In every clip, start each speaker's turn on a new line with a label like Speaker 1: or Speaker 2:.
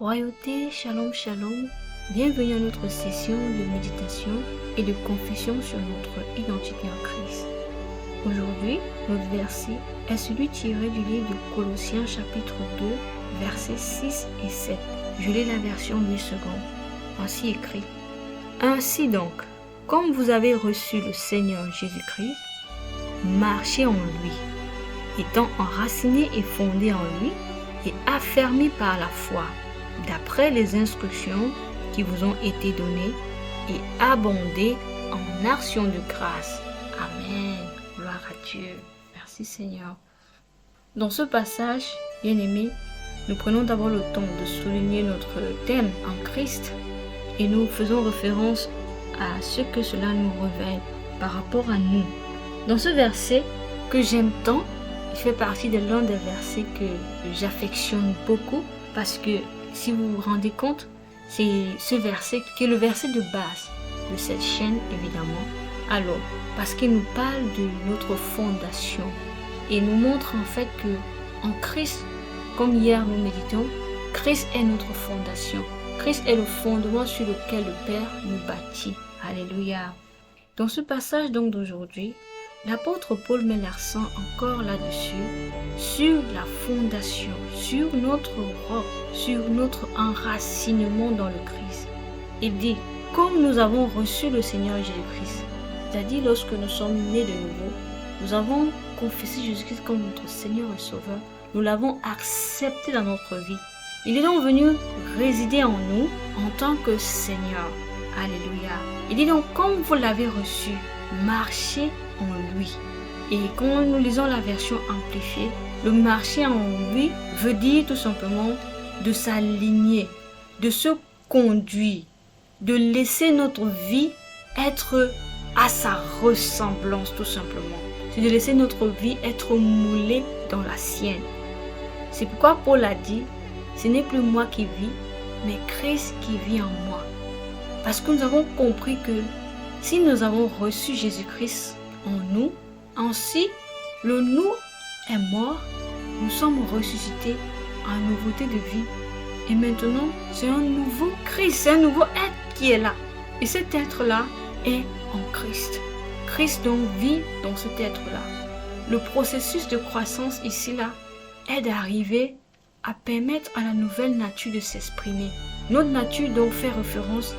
Speaker 1: Royauté, shalom, shalom. Bienvenue à notre session de méditation et de confession sur notre identité en Christ. Aujourd'hui, notre verset est celui tiré du livre de Colossiens chapitre 2, versets 6 et 7. Je lis la version 8 secondes. Voici écrit. Ainsi donc, comme vous avez reçu le Seigneur Jésus-Christ, marchez en lui, étant enracinés et fondés en lui et affermis par la foi, d'après les instructions qui vous ont été données et abondez en actions de grâce. Amen. Gloire à Dieu. Merci Seigneur. Dans ce passage, bien-aimés, nous prenons d'abord le temps de souligner notre thème en Christ et nous faisons référence à ce que cela nous révèle par rapport à nous. Dans ce verset que j'aime tant, il fait partie de l'un des versets que j'affectionne beaucoup parce que si vous vous rendez compte, c'est ce verset qui est le verset de base de cette chaîne évidemment. Alors, parce qu'il nous parle de notre fondation et nous montre en fait que en Christ, comme hier nous méditons, Christ est notre fondation. Christ est le fondement sur lequel le Père nous bâtit. Alléluia. Dans ce passage donc d'aujourd'hui, l'apôtre Paul met l'accent encore là-dessus, sur la fondation, sur notre roc, sur notre enracinement dans le Christ. Il dit, comme nous avons reçu le Seigneur Jésus-Christ, c'est-à-dire lorsque nous sommes nés de nouveau, nous avons confessé Jésus-Christ comme notre Seigneur et Sauveur, nous l'avons accepté dans notre vie. Il est donc venu résider en nous en tant que Seigneur. Alléluia. Il dit donc, comme vous l'avez reçu, marchez en lui. Et quand nous lisons la version amplifiée, le marcher en lui veut dire tout simplement de s'aligner, de se conduire, de laisser notre vie être à sa ressemblance tout simplement. C'est de laisser notre vie être moulée dans la sienne. C'est pourquoi Paul a dit, ce n'est plus moi qui vis, mais Christ qui vit en moi. Parce que nous avons compris que si nous avons reçu Jésus-Christ en nous, ainsi le nous est mort, nous sommes ressuscités en nouveauté de vie. Et maintenant, c'est un nouveau Christ, c'est un nouveau être qui est là. Et cet être-là est en Christ. Christ donc vit dans cet être-là. Le processus de croissance ici-là est d'arriver à permettre à la nouvelle nature de s'exprimer. Notre nature donc fait référence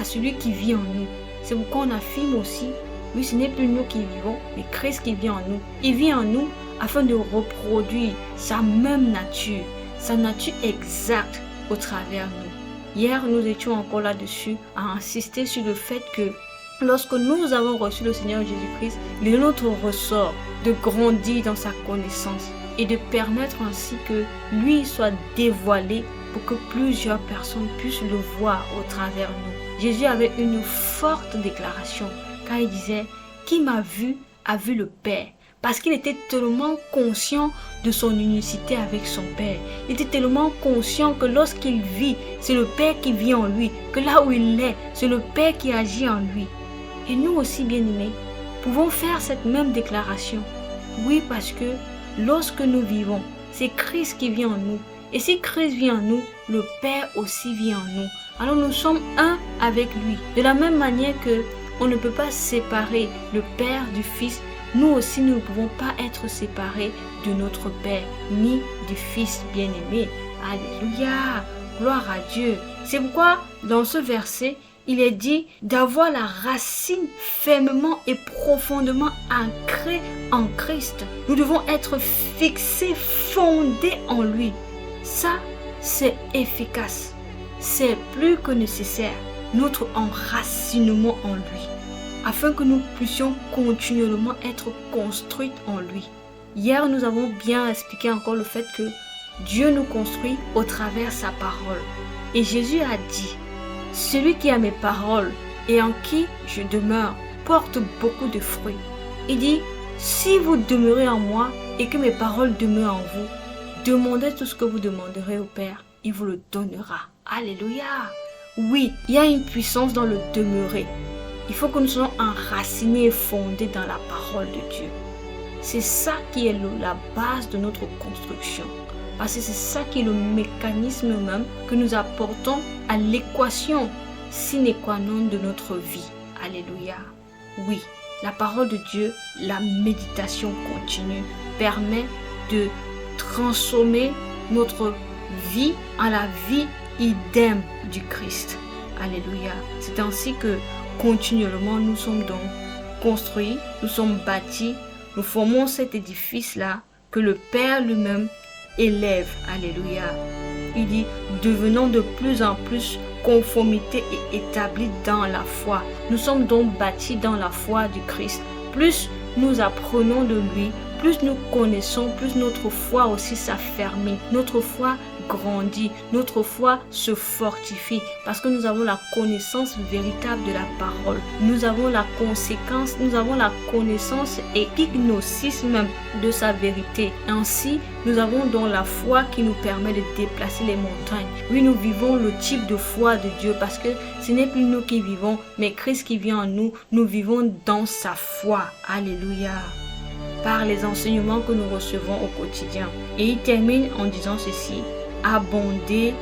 Speaker 1: à celui qui vit en nous. C'est pourquoi on affirme aussi, oui, ce n'est plus nous qui vivons, mais Christ qui vit en nous. Il vit en nous afin de reproduire sa même nature, sa nature exacte au travers de nous. Hier, nous étions encore là-dessus à insister sur le fait que lorsque nous avons reçu le Seigneur Jésus-Christ, il est de notre ressort de grandir dans sa connaissance et de permettre ainsi que lui soit dévoilé pour que plusieurs personnes puissent le voir au travers de nous. Jésus avait une forte déclaration quand il disait « Qui m'a vu a vu le Père ». Parce qu'il était tellement conscient de son unicité avec son Père. Il était tellement conscient que lorsqu'il vit, c'est le Père qui vit en lui. Que là où il est, c'est le Père qui agit en lui. Et nous aussi, bien-aimés, pouvons faire cette même déclaration. Oui, parce que lorsque nous vivons, c'est Christ qui vit en nous. Et si Christ vit en nous, le Père aussi vit en nous. Alors nous sommes un avec lui. De la même manière que on ne peut pas séparer le Père du Fils, nous aussi nous ne pouvons pas être séparés de notre Père, ni du Fils bien-aimé. Alléluia, gloire à Dieu. C'est pourquoi dans ce verset, il est dit d'avoir la racine fermement et profondément ancrée en Christ. Nous devons être fixés, fondés en lui. Ça, c'est efficace. C'est plus que nécessaire, notre enracinement en lui, afin que nous puissions continuellement être construits en lui. Hier, nous avons bien expliqué encore le fait que Dieu nous construit au travers sa parole. Et Jésus a dit, celui qui a mes paroles et en qui je demeure porte beaucoup de fruits. Il dit, si vous demeurez en moi et que mes paroles demeurent en vous, demandez tout ce que vous demanderez au Père, il vous le donnera. Alléluia. Oui, il y a une puissance dans le demeurer. Il faut que nous soyons enracinés et fondés dans la parole de Dieu. C'est ça qui est la base de notre construction. Parce que c'est ça qui est le mécanisme même que nous apportons à l'équation sine qua non de notre vie. Alléluia. Oui, la parole de Dieu, la méditation continue permet de transformer notre vie en la vie idem du Christ. Alléluia. C'est ainsi que continuellement nous sommes donc construits, nous sommes bâtis, nous formons cet édifice-là que le Père lui-même élève. Alléluia. Il dit, devenons de plus en plus conformité et établis dans la foi. Nous sommes donc bâtis dans la foi du Christ. Plus nous apprenons de lui, plus nous connaissons, plus notre foi aussi s'affermit. Notre foi grandit, notre foi se fortifie parce que nous avons la connaissance véritable de la parole. Nous avons la conséquence, nous avons la connaissance et l'ignosis même de sa vérité. Ainsi, nous avons donc la foi qui nous permet de déplacer les montagnes. Oui, nous vivons le type de foi de Dieu parce que ce n'est plus nous qui vivons, mais Christ qui vit en nous. Nous vivons dans sa foi. Alléluia. Par les enseignements que nous recevons au quotidien. Et il termine en disant ceci: abonder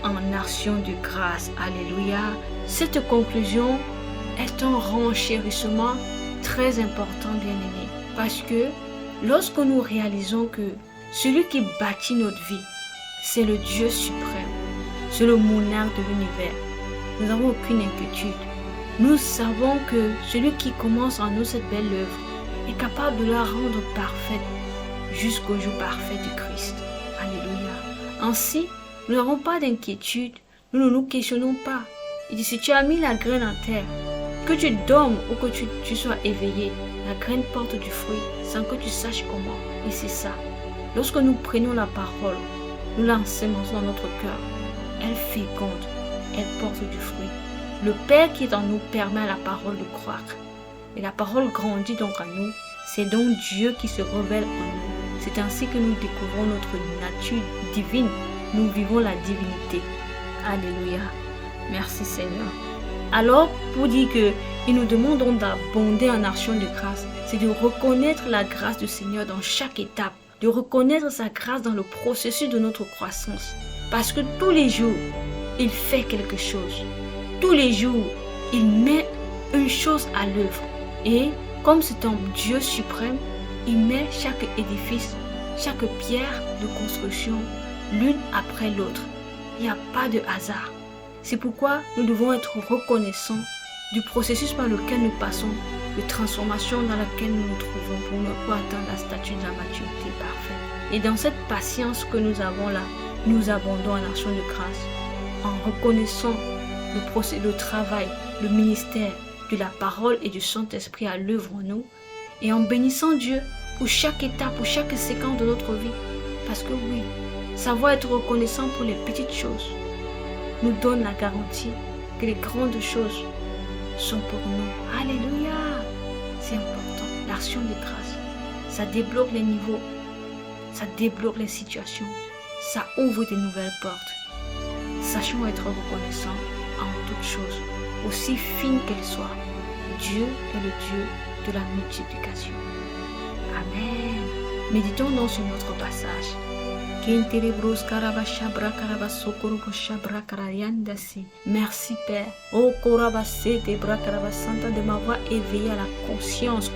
Speaker 1: en actions de grâce. Alléluia. Cette conclusion est un renchérissement très important, bien-aimé, parce que lorsque nous réalisons que celui qui bâtit notre vie, c'est le Dieu suprême, c'est le monarque de l'univers, nous n'avons aucune inquiétude. Nous savons que celui qui commence en nous cette belle œuvre est capable de la rendre parfaite jusqu'au jour parfait du Christ. Alléluia. Ainsi, nous n'avons pas d'inquiétude, nous ne nous questionnons pas. Il dit, si tu as mis la graine en terre, que tu dormes ou que tu sois éveillé, la graine porte du fruit sans que tu saches comment. Et c'est ça. Lorsque nous prenons la parole, nous l'ensemençons dans notre cœur, elle féconde, elle porte du fruit. Le Père qui est en nous permet à la parole de croître. Et la parole grandit donc en nous. C'est donc Dieu qui se révèle en nous. C'est ainsi que nous découvrons notre nature divine. Nous vivons la divinité. Alléluia. Merci Seigneur. Alors, pour dire que nous demandons d'abonder en action de grâce, c'est de reconnaître la grâce du Seigneur dans chaque étape, de reconnaître sa grâce dans le processus de notre croissance. Parce que tous les jours, il fait quelque chose. Tous les jours, il met une chose à l'œuvre. Et comme c'est un Dieu suprême, il met chaque édifice, chaque pierre de construction, l'une après l'autre. Il n'y a pas de hasard. C'est pourquoi nous devons être reconnaissants du processus par lequel nous passons, de transformation dans laquelle nous nous trouvons pour atteindre la statue de la maturité parfaite. Et dans cette patience que nous avons là, nous abondons en action de grâce, en reconnaissant le travail, le ministère de la parole et du Saint-Esprit à l'œuvre en nous, et en bénissant Dieu pour chaque étape, pour chaque séquence de notre vie. Parce que oui, savoir être reconnaissant pour les petites choses nous donne la garantie que les grandes choses sont pour nous. Alléluia! C'est important. L'action de grâce, ça débloque les niveaux, ça débloque les situations, ça ouvre de nouvelles portes. Sachons être reconnaissants en toutes choses, aussi fines qu'elles soient. Dieu est le Dieu de la multiplication. Amen. Méditons dans ce notre passage. Merci Père. Oh Korabasete Brakarabasanta de m'avoir éveillé à la conscience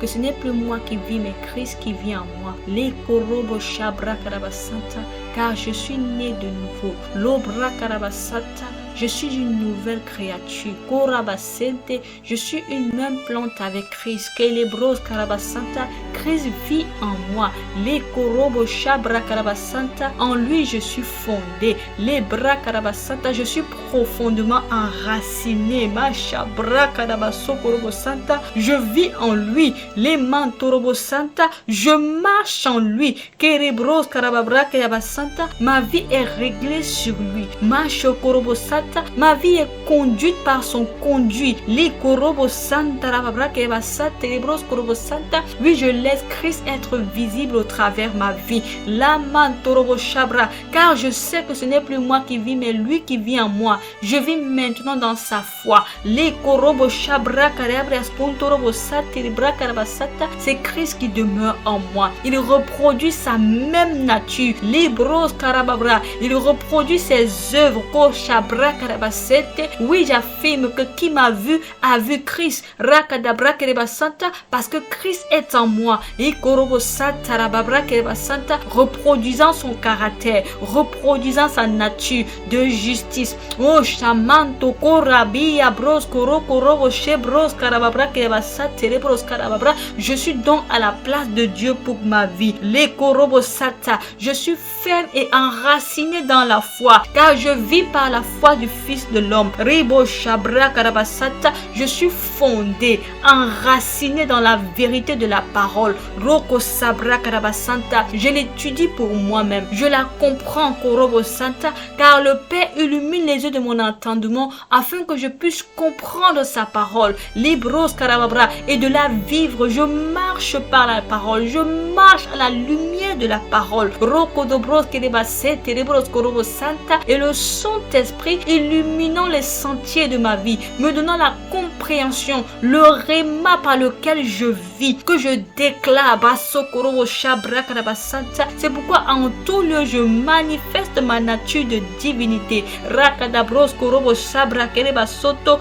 Speaker 1: que ce n'est plus moi qui vis mais Christ qui vit en moi. Les Korobosha Brakarabasanta car je suis né de nouveau. L'Obrakarabasata, je suis une nouvelle créature. Korabasente, je suis une même plante avec Christ. Kelebros Karabasanta, Christ vit en moi. Les Korobosha Brakarabasanta, en lui je suis fondé. Les Brakarabasanta, je suis profondément enraciné. Macha Brakarabasokorobosanta, je vis en lui. Les Mantorobosanta, je marche en lui. Kerebros Karababrakayabasanta, Santa, ma vie est réglée sur lui. Ma Shokorobo Santa, ma vie est conduite par son conduit. Li Korobo Santa, Rababra Kereba Santa, Lebros Korobo Santa. Oui, je laisse Christ être visible au travers ma vie. La Mantorobo Shabra, car je sais que ce n'est plus moi qui vis, mais lui qui vit en moi. Je vis maintenant dans sa foi. Li Korobo Shabra Karabra Spontorobo Santa, Lebra Karaba Santa. C'est Christ qui demeure en moi. Il reproduit sa même nature. Libros Karababra. Il reproduit ses œuvres. Koshabra Karabasete. Oui, j'affirme que qui m'a vu a vu Christ. Rakadabra Karabasanta. Parce que Christ est en moi. Et Korobo Santa Rababra Karabasanta. Reproduisant son caractère. Reproduisant sa nature de justice. Oh, Shamanto Korabi Abros Koro Korobo Shebros Karababra Karabasata. Telebros Karababra. Je suis donc à la place de Dieu pour ma vie. Les Korobosata. Je suis ferme et enraciné dans la foi, car je vis par la foi du Fils de l'homme. Ribo Shabra Karabasata. Je suis fondé, enraciné dans la vérité de la parole. Roko Sabra Karabasanta. Je l'étudie pour moi-même. Je la comprends, Korobosanta, car le Père illumine les yeux de mon entendement afin que je puisse comprendre sa parole. Libros Karababra. Et de la vivre. Je marche par la parole. Je marche à la lumière de la parole. Et le Saint-Esprit illuminant les sentiers de ma vie, me donnant la compréhension, le réma par lequel je vis, que je déclare. C'est pourquoi en tout lieu je manifeste ma nature de divinité.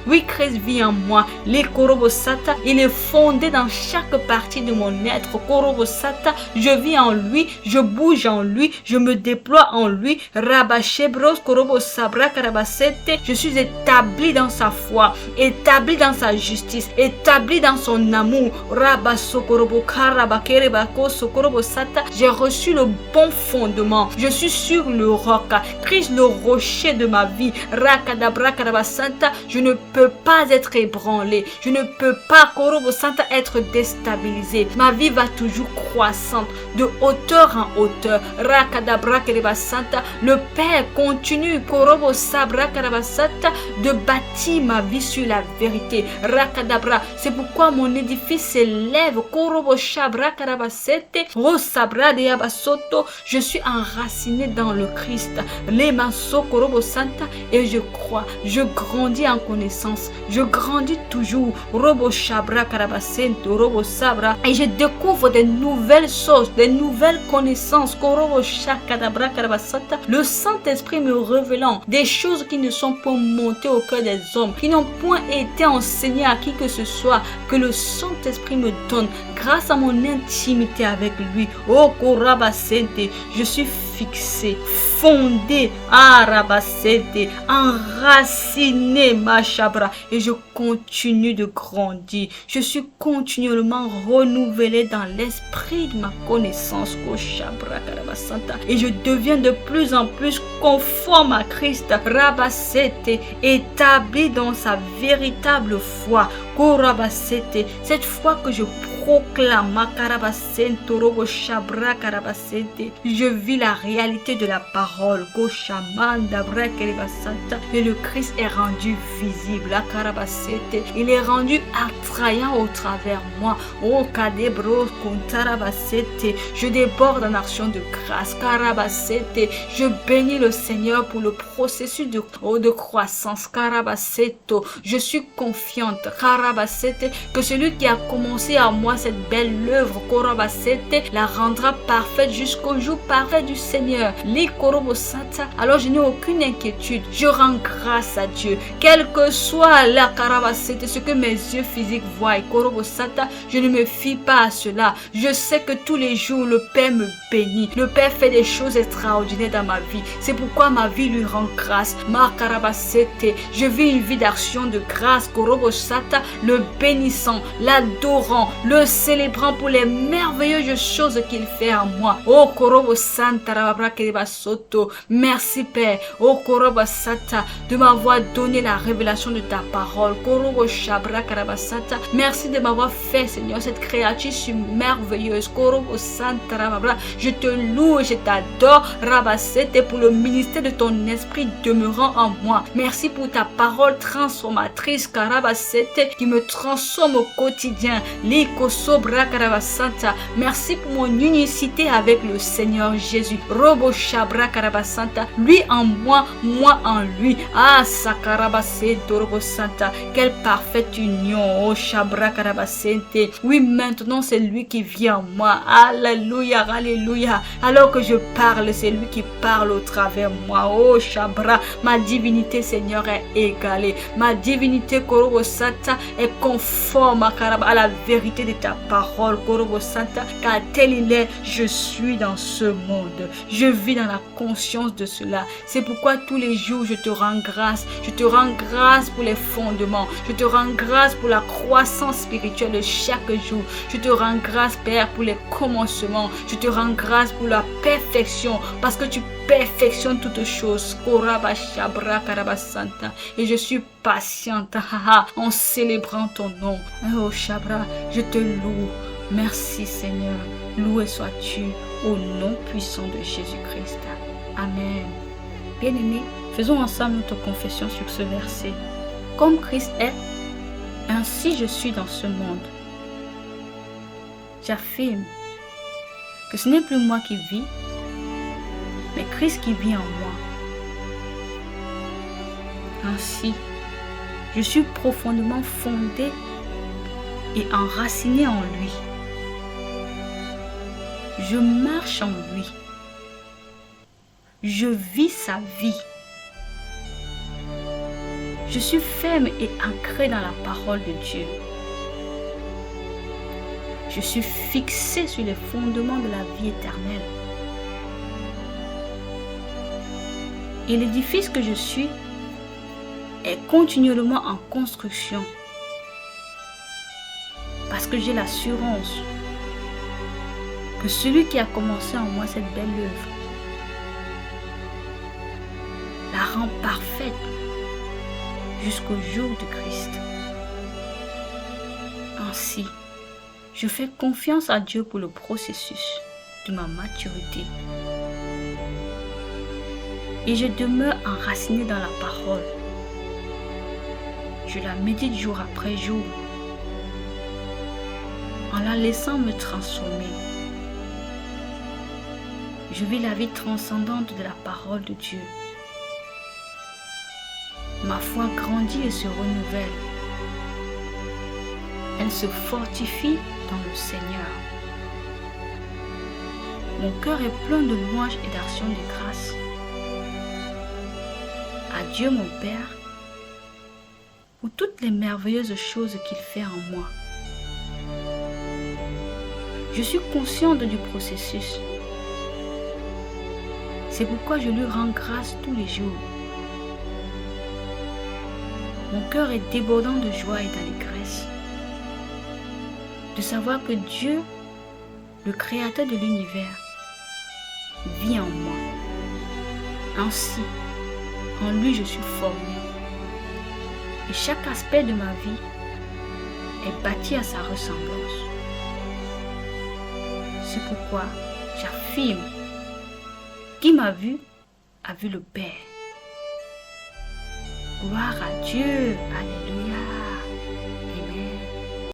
Speaker 1: Oui, Christ vit en moi. Il est fondé dans chaque partie de mon être. Je vis en lui, je bouge en lui, je me déploie en lui. Je suis établi dans sa foi, établi dans sa justice, établi dans son amour. J'ai reçu le bon fondement. Je suis sur le roc. Christ, le rocher de ma vie. Je ne peux pas être ébranlé. Je ne peux pas être déstabilisé. Ma vie va toujours croissante de hauteur en hauteur. Le Père continue de bâtir ma vie sur la vérité. C'est pourquoi mon édifice s'élève. Je suis enraciné dans le Christ. Et je crois, je grandis en connaissance. Je grandis toujours. Et je découvre des nouvelles choses, des nouvelles connaissances. Le Saint-Esprit me révélant des choses qui ne sont pas montées au cœur des hommes, qui n'ont point été enseignées à qui que ce soit, que le Saint-Esprit me donne grâce à mon intimité avec lui. Oh, Korabasente, je suis fixé, fondé, Arabasente, enraciné, Machabra, et je continue de grandir. Je suis continuellement renouvelé dans l'esprit de ma connaissance, Koshabra Karabasanta, et je deviens de plus en plus conforme à Christ, Rabasete, établi dans sa véritable foi, Korabasete, cette foi que je proclame, je vis la réalité de la parole, et le Christ est rendu visible, il est rendu attrayant au travers moi. Je déborde en action de grâce. Je bénis le Seigneur pour le processus de croissance. Je suis confiante que celui qui a commencé à moi cette belle œuvre, la rendra parfaite jusqu'au jour parfait du Seigneur. Alors je n'ai aucune inquiétude. Je rends grâce à Dieu. Quel que soit ce que mes yeux physiques voient, je ne me fie pas à cela. Je sais que tous les jours le Père me bénit. Le Père fait des choses extraordinaires dans ma vie. C'est pourquoi ma vie lui rend grâce. Je vis une vie d'action de grâce. Le bénissant, l'adorant, le le célébrant pour les merveilleuses choses qu'il fait en moi. Oh Korobo Santa Rababra Kereba Soto. Merci Père, oh Korobo Sata, de m'avoir donné la révélation de ta parole. Korobo Shabra Karabasata. Merci de m'avoir fait, Seigneur, cette créature merveilleuse. Korobo Santa Rababra. Je te loue et je t'adore, Rabasete, pour le ministère de ton esprit demeurant en moi. Merci pour ta parole transformatrice, Karabasete, qui me transforme au quotidien. Liko Sobra Karabasanta. Merci pour mon unicité avec le Seigneur Jésus. Robo Shabra Karabasanta. Lui en moi, moi en lui. Ah, Sakarabasete, Robo Santa. Quelle parfaite union. Oh, Shabra Karabasente. Oui, maintenant c'est lui qui vit en moi. Alléluia, alléluia. Alors que je parle, c'est lui qui parle au travers de moi. Oh, Shabra, ma divinité, Seigneur, est égalée. Ma divinité, Korobo Santa, est conforme à la vérité de ta parole, Korobo Santa, car tel il est, je suis dans ce monde. Je vis dans la conscience de cela. C'est pourquoi tous les jours, je te rends grâce. Je te rends grâce pour les fondements. Je te rends grâce pour la croissance spirituelle de chaque jour. Je te rends grâce, Père, pour les commencements. Je te rends grâce pour la perfection, parce que tu perfectionnes toutes choses. Koraba Shabra Karabasanta. Et je suis patiente en célébrant ton nom. Oh Shabra, je te loue. Merci Seigneur. Loué sois-tu au nom puissant de Jésus-Christ. Amen. Bien-aimés, faisons ensemble notre confession sur ce verset. Comme Christ est, ainsi je suis dans ce monde. J'affirme que ce n'est plus moi qui vis, mais Christ qui vit en moi. Ainsi, je suis profondément fondé et enraciné en lui. Je marche en lui. Je vis sa vie. Je suis ferme et ancré dans la parole de Dieu. Je suis fixé sur les fondements de la vie éternelle. Et l'édifice que je suis est continuellement en construction. Parce que j'ai l'assurance que celui qui a commencé en moi cette belle œuvre la rend parfaite jusqu'au jour de Christ. Ainsi, je fais confiance à Dieu pour le processus de ma maturité. Et je demeure enraciné dans la parole. Je la médite jour après jour, en la laissant me transformer. Je vis la vie transcendante de la parole de Dieu. Ma foi grandit et se renouvelle. Elle se fortifie dans le Seigneur. Mon cœur est plein de louanges et d'actions de grâce. À Dieu mon Père, pour toutes les merveilleuses choses qu'il fait en moi. Je suis consciente du processus. C'est pourquoi je lui rends grâce tous les jours. Mon cœur est débordant de joie et d'allégresse de savoir que Dieu, le Créateur de l'univers, vit en moi. Ainsi, en lui je suis formé. Et chaque aspect de ma vie est bâti à sa ressemblance. C'est pourquoi j'affirme, qui m'a vu a vu le Père. Gloire à Dieu, alléluia.